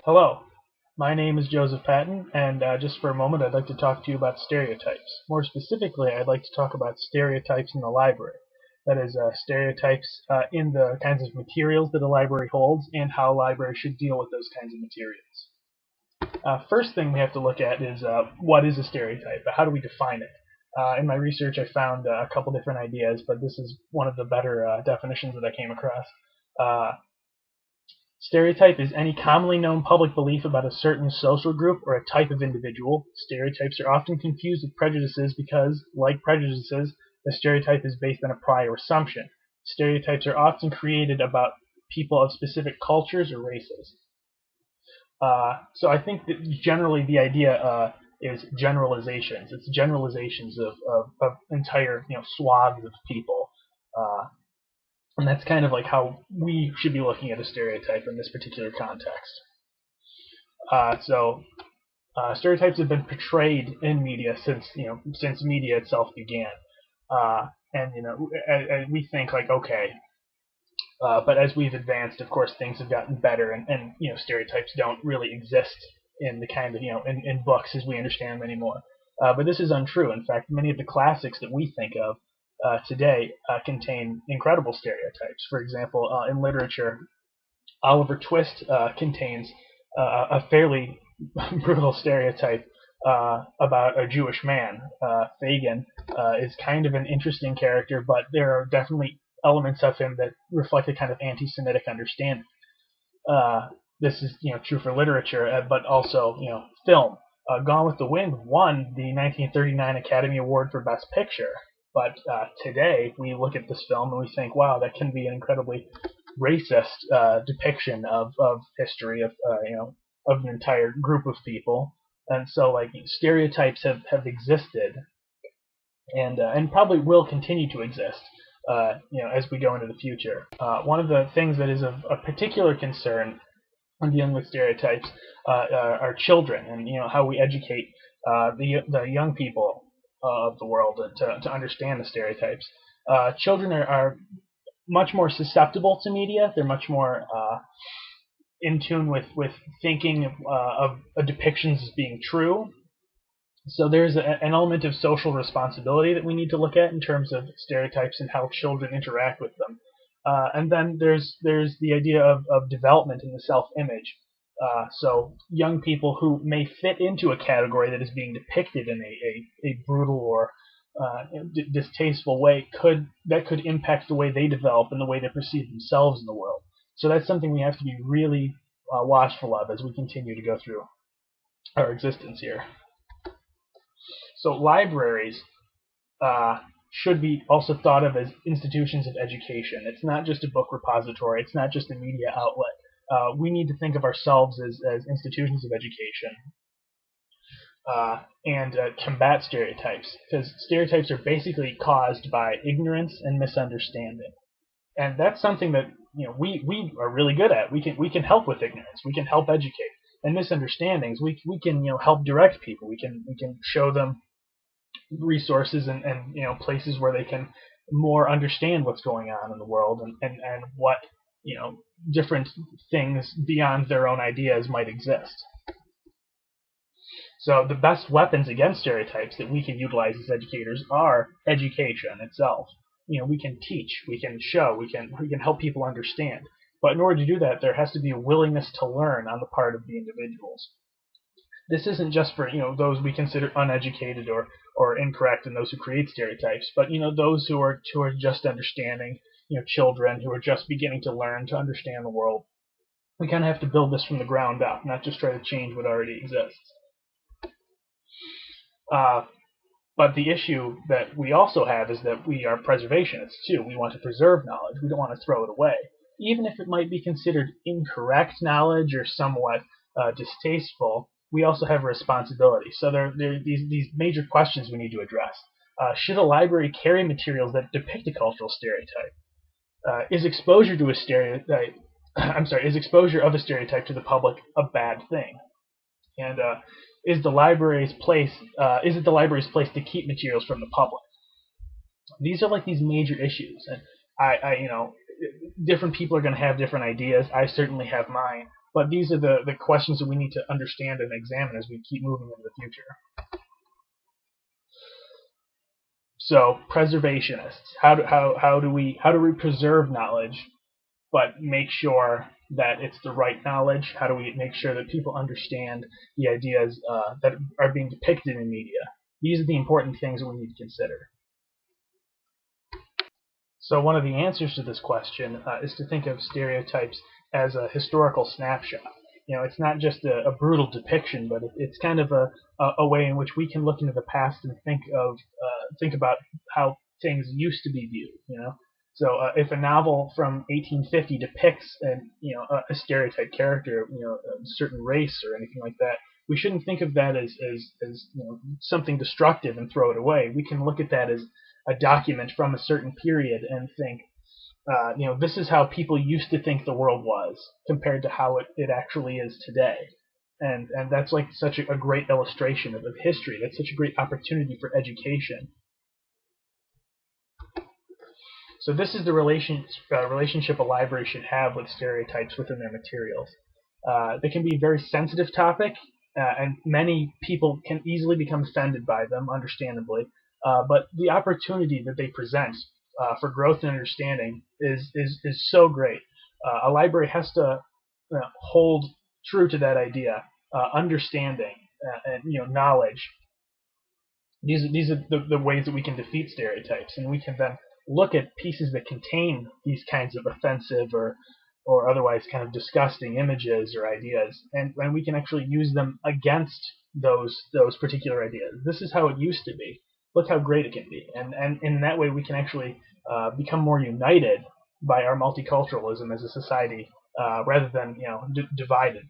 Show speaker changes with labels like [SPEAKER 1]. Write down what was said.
[SPEAKER 1] Hello, my name is Joseph Patton, and just for a moment I'd like to talk to you about stereotypes. More specifically, I'd like to talk about stereotypes in the library. That is, stereotypes in the kinds of materials that a library holds and how libraries should deal with those kinds of materials. First thing we have to look at is what is a stereotype? How do we define it? In my research, I found a couple different ideas, but this is one of the better definitions that I came across. Uh, Stereotype is any commonly known public belief about a certain social group or a type of individual. Stereotypes are often confused with prejudices because, like prejudices, a stereotype is based on a prior assumption. Stereotypes are often created about people of specific cultures or races. So I think that generally the idea is generalizations. It's generalizations of entire swaths of people. Uh, and that's kind of like how we should be looking at a stereotype in this particular context. Stereotypes have been portrayed in media since media itself began. And we think like, okay, but as we've advanced, of course, things have gotten better, and stereotypes don't really exist in the kind of in books as we understand them anymore. But this is untrue. In fact, many of the classics that we think of today contain incredible stereotypes. For example, in literature, Oliver Twist contains a fairly brutal stereotype about a Jewish man. Fagin is kind of an interesting character, but there are definitely elements of him that reflect a kind of anti-Semitic understanding. This is true for literature, but also film. Gone with the Wind won the 1939 Academy Award for Best Picture, but today we look at this film and we think, wow, that can be an incredibly racist depiction of history of an entire group of people. And so like stereotypes have existed and probably will continue to exist as we go into the future. One of the things that is of a particular concern when dealing with stereotypes are children, and how we educate the young people of the world to understand the stereotypes. Children are much more susceptible to media. They're much more in tune with thinking of depictions as being true. So there's an element of social responsibility that we need to look at in terms of stereotypes and how children interact with them. And then there's the idea of development in the self-image. So young people who may fit into a category that is being depicted in a brutal or distasteful way could impact the way they develop and the way they perceive themselves in the world. So that's something we have to be really watchful of as we continue to go through our existence here. So libraries should be also thought of as institutions of education. It's not just a book repository. It's not just a media outlet. We need to think of ourselves as institutions of education and combat stereotypes, because stereotypes are basically caused by ignorance and misunderstanding. And that's something that we are really good at. We can help with ignorance. We can help educate. And misunderstandings, we can help direct people. We can show them resources and places where they can more understand what's going on in the world and what different things beyond their own ideas might exist. So the best weapons against stereotypes that we can utilize as educators are education itself. We can teach, we can show, we can help people understand. But in order to do that, there has to be a willingness to learn on the part of the individuals. This isn't just for those we consider uneducated or incorrect and those who create stereotypes, but those who are just understanding, children who are just beginning to learn to understand the world. We kind of have to build this from the ground up, not just try to change what already exists. But the issue that we also have is that we are preservationists too. We want to preserve knowledge. We don't want to throw it away. Even if it might be considered incorrect knowledge or somewhat distasteful, we also have a responsibility. So there are these major questions we need to address. Should a library carry materials that depict a cultural stereotype? Is exposure to a stereotype is exposure of a stereotype to the public a bad thing? And is it the library's place to keep materials from the public? These are like these major issues, and I different people are going to have different ideas. I certainly have mine, but these are the questions that we need to understand and examine as we keep moving into the future. So preservationists, how do we preserve knowledge, but make sure that it's the right knowledge? How do we make sure that people understand the ideas that are being depicted in media? These are the important things that we need to consider. So one of the answers to this question is to think of stereotypes as a historical snapshot. It's not just a brutal depiction, but it's kind of a way in which we can look into the past and think about how things used to be viewed. So if a novel from 1850 depicts a stereotype character, a certain race or anything like that, we shouldn't think of that as something destructive and throw it away. We can look at that as a document from a certain period and think, this is how people used to think the world was compared to how it actually is today. And that's like such a great illustration of history. That's such a great opportunity for education. So this is the relationship a library should have with stereotypes within their materials. They can be a very sensitive topic, and many people can easily become offended by them, understandably. But the opportunity that they present for growth and understanding is so great. A library has to hold true to that idea, understanding and knowledge. These are the ways that we can defeat stereotypes, and we can then look at pieces that contain these kinds of offensive or otherwise kind of disgusting images or ideas, and we can actually use them against those particular ideas. This is how it used to be. Look how great it can be, and in that way we can actually become more united by our multiculturalism as a society rather than divided.